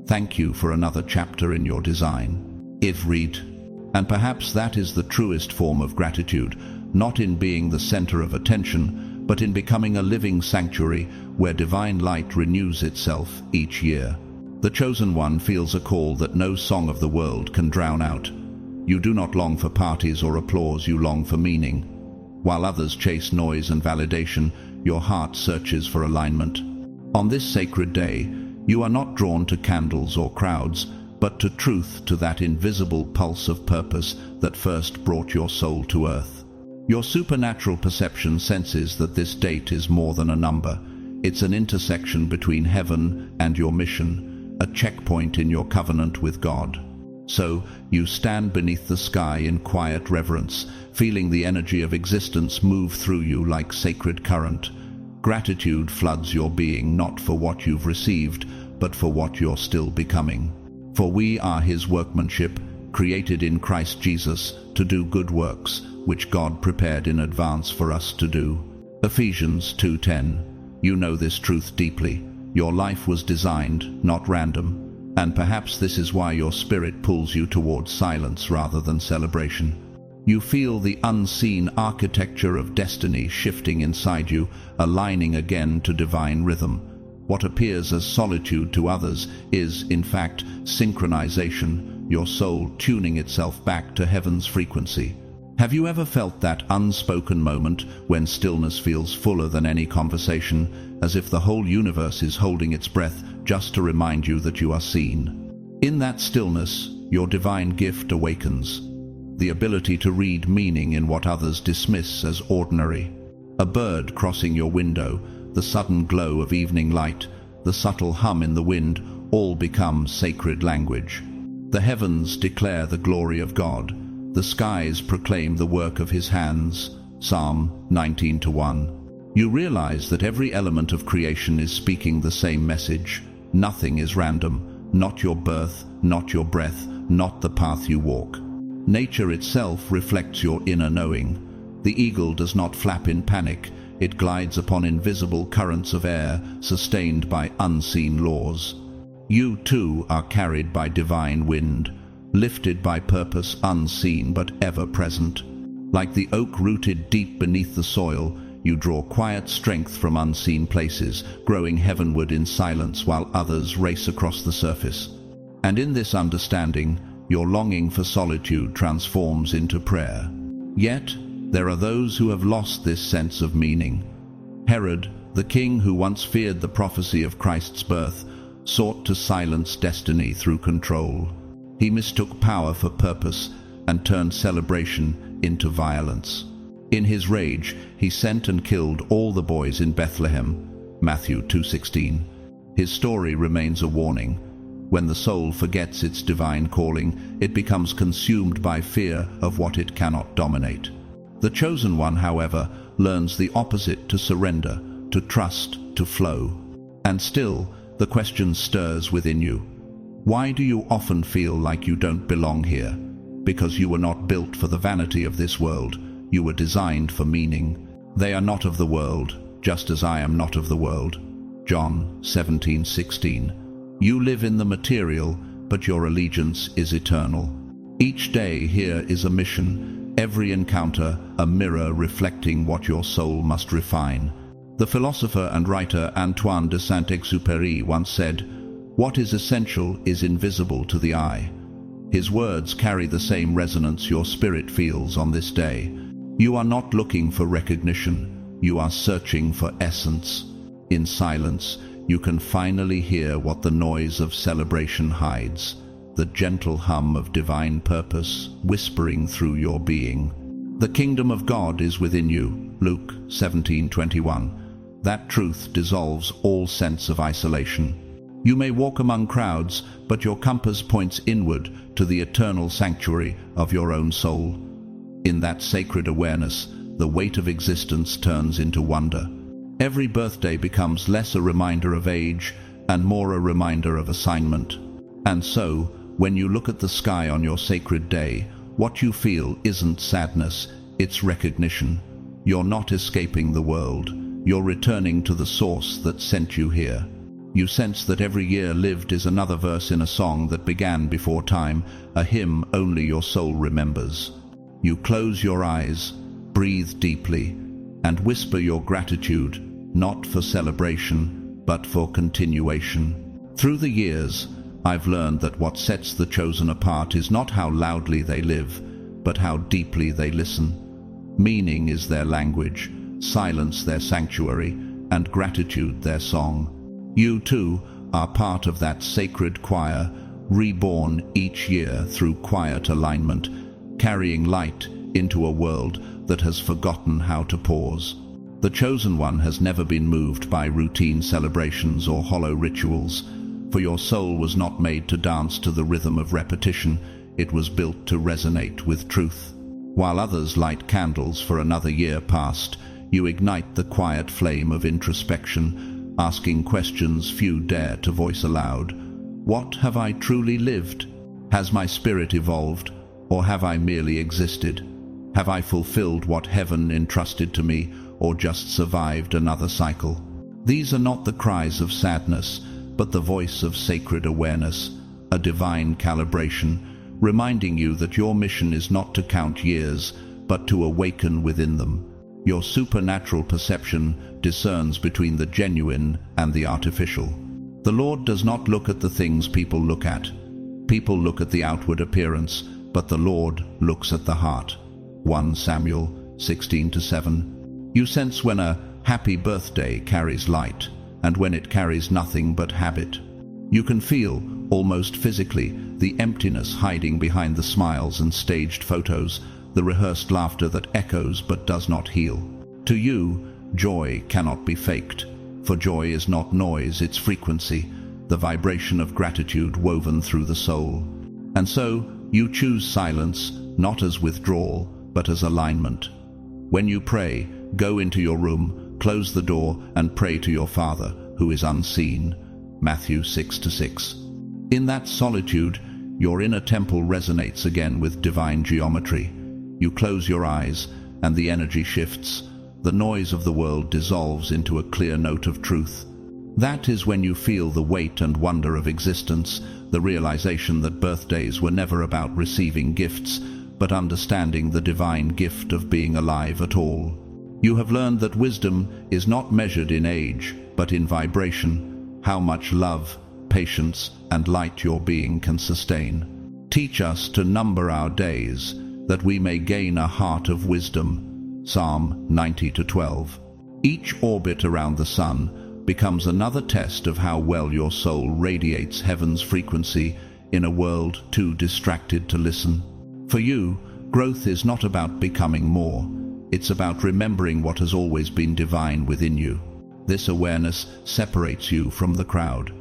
"Thank you for another chapter in your design. Ivrit." And perhaps that is the truest form of gratitude, not in being the center of attention, but in becoming a living sanctuary where divine light renews itself each year. The Chosen One feels a call that no song of the world can drown out. You do not long for parties or applause, you long for meaning. While others chase noise and validation, your heart searches for alignment. On this sacred day, you are not drawn to candles or crowds, but to truth, to that invisible pulse of purpose that first brought your soul to earth. Your supernatural perception senses that this date is more than a number. It's an intersection between heaven and your mission, a checkpoint in your covenant with God. So you stand beneath the sky in quiet reverence, feeling the energy of existence move through you like sacred current. Gratitude floods your being, not for what you've received, but for what you're still becoming. For we are His workmanship, created in Christ Jesus to do good works, which God prepared in advance for us to do. Ephesians 2:10. You know this truth deeply. Your life was designed, not random. And perhaps this is why your spirit pulls you towards silence rather than celebration. You feel the unseen architecture of destiny shifting inside you, aligning again to divine rhythm. What appears as solitude to others is, in fact, synchronization, your soul tuning itself back to heaven's frequency. Have you ever felt that unspoken moment when stillness feels fuller than any conversation, as if the whole universe is holding its breath just to remind you that you are seen? In that stillness, your divine gift awakens, the ability to read meaning in what others dismiss as ordinary. A bird crossing your window, the sudden glow of evening light, the subtle hum in the wind, all become sacred language. The heavens declare the glory of God. The skies proclaim the work of His hands. Psalm 19:1. You realize that every element of creation is speaking the same message. Nothing is random, not your birth, not your breath, not the path you walk. Nature itself reflects your inner knowing. The eagle does not flap in panic. It glides upon invisible currents of air, sustained by unseen laws. You too are carried by divine wind, lifted by purpose unseen but ever present. Like the oak rooted deep beneath the soil, you draw quiet strength from unseen places, growing heavenward in silence while others race across the surface. And in this understanding, your longing for solitude transforms into prayer. Yet, there are those who have lost this sense of meaning. Herod, the king who once feared the prophecy of Christ's birth, sought to silence destiny through control. He mistook power for purpose and turned celebration into violence. In his rage, he sent and killed all the boys in Bethlehem. Matthew 2:16. His story remains a warning. When the soul forgets its divine calling, it becomes consumed by fear of what it cannot dominate. The chosen one, however, learns the opposite: to surrender, to trust, to flow. And still, the question stirs within you. Why do you often feel like you don't belong here? Because you were not built for the vanity of this world. You were designed for meaning. They are not of the world, just as I am not of the world. John 17:16. You live in the material, but your allegiance is eternal. Each day here is a mission, every encounter a mirror reflecting what your soul must refine. The philosopher and writer Antoine de Saint-Exupéry once said, "What is essential is invisible to the eye." His words carry the same resonance your spirit feels on this day. You are not looking for recognition, you are searching for essence. In silence, you can finally hear what the noise of celebration hides, the gentle hum of divine purpose whispering through your being. The kingdom of God is within you, Luke 17:21. That truth dissolves all sense of isolation. You may walk among crowds, but your compass points inward to the eternal sanctuary of your own soul. In that sacred awareness, the weight of existence turns into wonder. Every birthday becomes less a reminder of age and more a reminder of assignment. And so, when you look at the sky on your sacred day, what you feel isn't sadness, it's recognition. You're not escaping the world. You're returning to the source that sent you here. You sense that every year lived is another verse in a song that began before time, a hymn only your soul remembers. You close your eyes, breathe deeply, and whisper your gratitude, not for celebration, but for continuation. Through the years, I've learned that what sets the chosen apart is not how loudly they live, but how deeply they listen. Meaning is their language, silence their sanctuary, and gratitude their song. You too are part of that sacred choir, reborn each year through quiet alignment, carrying light into a world that has forgotten how to pause. The chosen one has never been moved by routine celebrations or hollow rituals. For your soul was not made to dance to the rhythm of repetition, it was built to resonate with truth. While others light candles for another year past, you ignite the quiet flame of introspection, asking questions few dare to voice aloud. What have I truly lived? Has my spirit evolved, or have I merely existed? Have I fulfilled what heaven entrusted to me, or just survived another cycle? These are not the cries of sadness, but the voice of sacred awareness, a divine calibration, reminding you that your mission is not to count years, but to awaken within them. Your supernatural perception discerns between the genuine and the artificial. The Lord does not look at the things people look at. People look at the outward appearance, but the Lord looks at the heart. 1 Samuel 16-7. You sense when a happy birthday carries light, and when it carries nothing but habit. You can feel, almost physically, the emptiness hiding behind the smiles and staged photos, the rehearsed laughter that echoes but does not heal. To you, joy cannot be faked, for joy is not noise, it's frequency, the vibration of gratitude woven through the soul. And so, you choose silence, not as withdrawal, but as alignment. When you pray, go into your room, close the door, and pray to your Father, who is unseen. Matthew 6-6. In that solitude, your inner temple resonates again with divine geometry. You close your eyes, and the energy shifts. The noise of the world dissolves into a clear note of truth. That is when you feel the weight and wonder of existence, the realization that birthdays were never about receiving gifts, but understanding the divine gift of being alive at all. You have learned that wisdom is not measured in age, but in vibration, how much love, patience, and light your being can sustain. Teach us to number our days, that we may gain a heart of wisdom. Psalm 90-12. Each orbit around the sun becomes another test of how well your soul radiates heaven's frequency in a world too distracted to listen. For you, growth is not about becoming more. It's about remembering what has always been divine within you. This awareness separates you from the crowd.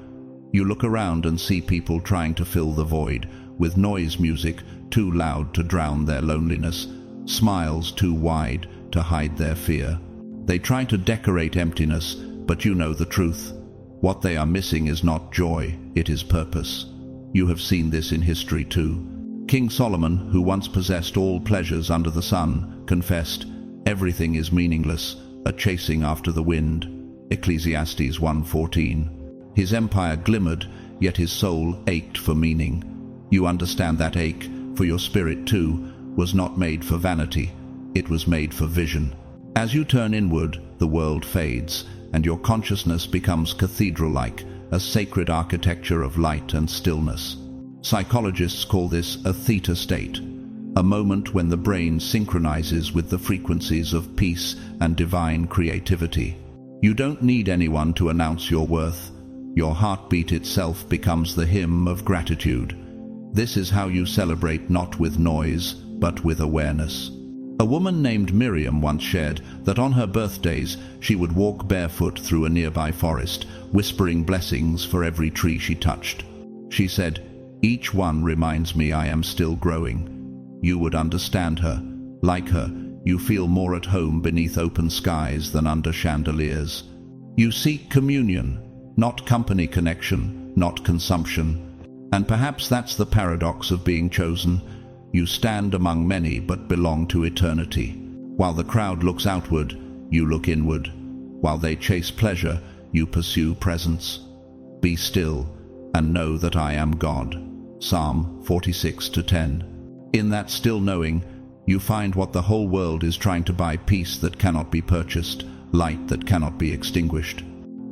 You look around and see people trying to fill the void, with noise music too loud to drown their loneliness, smiles too wide to hide their fear. They try to decorate emptiness, but you know the truth. What they are missing is not joy, it is purpose. You have seen this in history too. King Solomon, who once possessed all pleasures under the sun, confessed, "Everything is meaningless, a chasing after the wind." Ecclesiastes 1:14. His empire glimmered, yet his soul ached for meaning. You understand that ache, for your spirit too was not made for vanity, it was made for vision. As you turn inward, the world fades, and your consciousness becomes cathedral-like, a sacred architecture of light and stillness. Psychologists call this a theta state, a moment when the brain synchronizes with the frequencies of peace and divine creativity. You don't need anyone to announce your worth. Your heartbeat itself becomes the hymn of gratitude. This is how you celebrate, not with noise, but with awareness. A woman named Miriam once shared that on her birthdays she would walk barefoot through a nearby forest, whispering blessings for every tree she touched. She said, "Each one reminds me I am still growing." You would understand her. Like her, you feel more at home beneath open skies than under chandeliers. You seek communion, not company connection, not consumption. And perhaps that's the paradox of being chosen. You stand among many but belong to eternity. While the crowd looks outward, you look inward. While they chase pleasure, you pursue presence. Be still and know that I am God. Psalm 46-10. In that still knowing, you find what the whole world is trying to buy: peace that cannot be purchased, light that cannot be extinguished.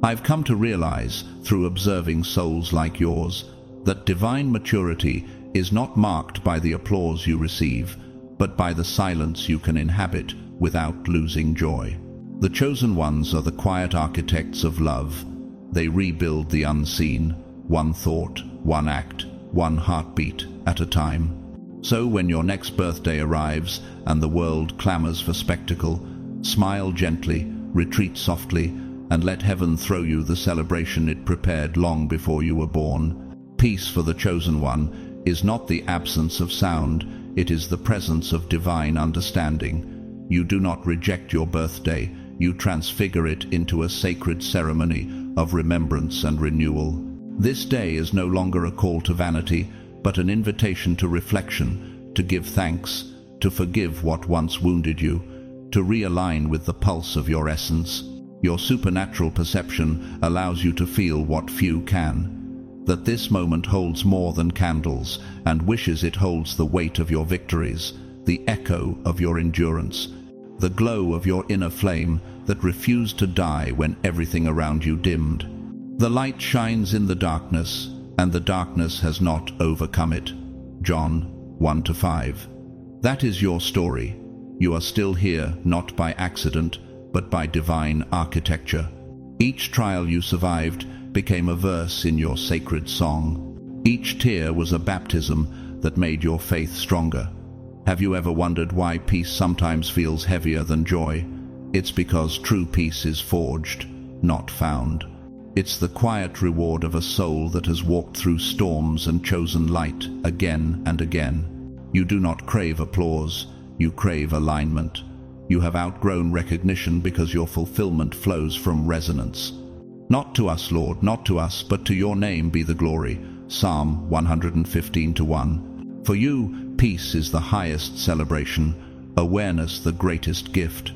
I've come to realize, through observing souls like yours, that divine maturity is not marked by the applause you receive, but by the silence you can inhabit without losing joy. The chosen ones are the quiet architects of love. They rebuild the unseen, one thought, one act, one heartbeat at a time. So when your next birthday arrives and the world clamors for spectacle, smile gently, retreat softly, and let heaven throw you the celebration it prepared long before you were born. Peace for the chosen one is not the absence of sound, it is the presence of divine understanding. You do not reject your birthday, you transfigure it into a sacred ceremony of remembrance and renewal. This day is no longer a call to vanity, but an invitation to reflection, to give thanks, to forgive what once wounded you, to realign with the pulse of your essence. Your supernatural perception allows you to feel what few can. That this moment holds more than candles, and wishes it holds the weight of your victories, the echo of your endurance, the glow of your inner flame that refused to die when everything around you dimmed. The light shines in the darkness, and the darkness has not overcome it. John 1-5. That is your story. You are still here, not by accident, but by divine architecture. Each trial you survived became a verse in your sacred song. Each tear was a baptism that made your faith stronger. Have you ever wondered why peace sometimes feels heavier than joy? It's because true peace is forged, not found. It's the quiet reward of a soul that has walked through storms and chosen light again and again. You do not crave applause, you crave alignment. You have outgrown recognition because your fulfillment flows from resonance. Not to us, Lord, not to us, but to your name be the glory. Psalm 115:1. For you, peace is the highest celebration, awareness the greatest gift.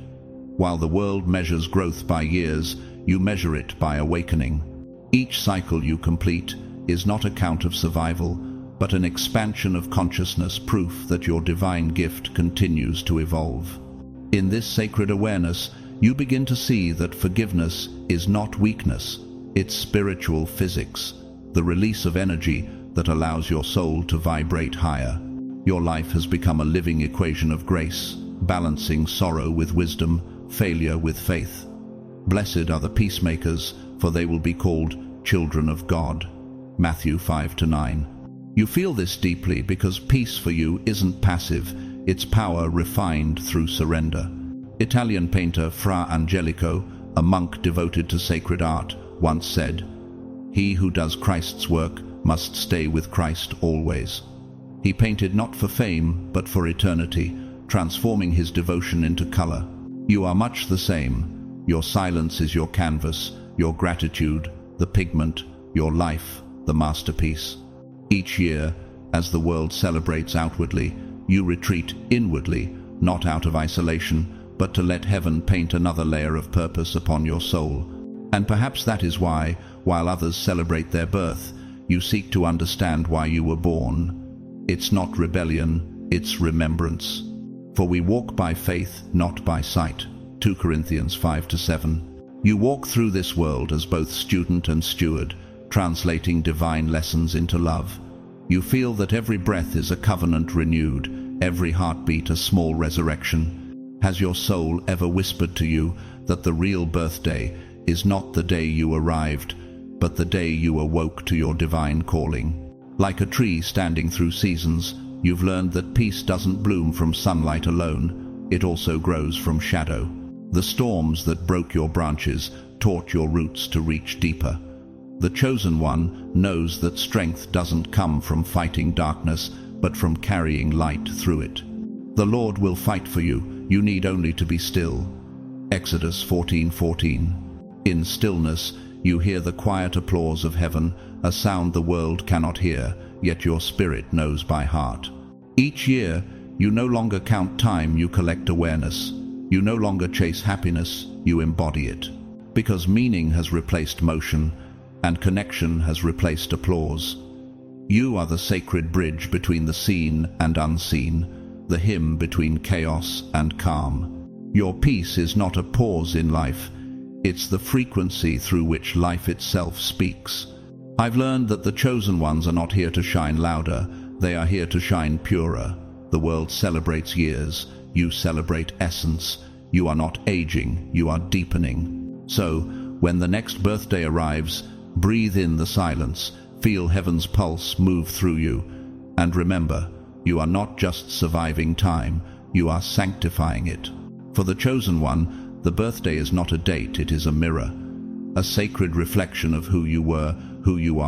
While the world measures growth by years, you measure it by awakening. Each cycle you complete is not a count of survival, but an expansion of consciousness, proof that your divine gift continues to evolve. In this sacred awareness, you begin to see that forgiveness is not weakness, it's spiritual physics, the release of energy that allows your soul to vibrate higher. Your life has become a living equation of grace, balancing sorrow with wisdom, failure with faith. Blessed are the peacemakers, for they will be called children of God. Matthew 5-9. You feel this deeply because peace for you isn't passive, it's power refined through surrender. Italian painter Fra Angelico, a monk devoted to sacred art, once said, "He who does Christ's work must stay with Christ always." He painted not for fame, but for eternity, transforming his devotion into color. You are much the same. Your silence is your canvas, your gratitude, the pigment, your life, the masterpiece. Each year, as the world celebrates outwardly, you retreat inwardly, not out of isolation, but to let heaven paint another layer of purpose upon your soul. And perhaps that is why, while others celebrate their birth, you seek to understand why you were born. It's not rebellion, it's remembrance. For we walk by faith, not by sight. 2 Corinthians 5-7. You walk through this world as both student and steward, translating divine lessons into love. You feel that every breath is a covenant renewed, every heartbeat a small resurrection. Has your soul ever whispered to you that the real birthday is not the day you arrived, but the day you awoke to your divine calling? Like a tree standing through seasons, you've learned that peace doesn't bloom from sunlight alone, it also grows from shadow. The storms that broke your branches taught your roots to reach deeper. The chosen one knows that strength doesn't come from fighting darkness, but from carrying light through it. The Lord will fight for you, you need only to be still. Exodus 14:14. In stillness, you hear the quiet applause of heaven, a sound the world cannot hear, yet your spirit knows by heart. Each year, you no longer count time, you collect awareness. You no longer chase happiness, you embody it. Because meaning has replaced motion, and connection has replaced applause. You are the sacred bridge between the seen and unseen, the hymn between chaos and calm. Your peace is not a pause in life, it's the frequency through which life itself speaks. I've learned that the chosen ones are not here to shine louder, they are here to shine purer. The world celebrates years, you celebrate essence. You are not aging, you are deepening. So, when the next birthday arrives, breathe in the silence, feel heaven's pulse move through you, and remember, you are not just surviving time, you are sanctifying it. For the chosen one, the birthday is not a date, it is a mirror. a sacred reflection of who you were, who you are.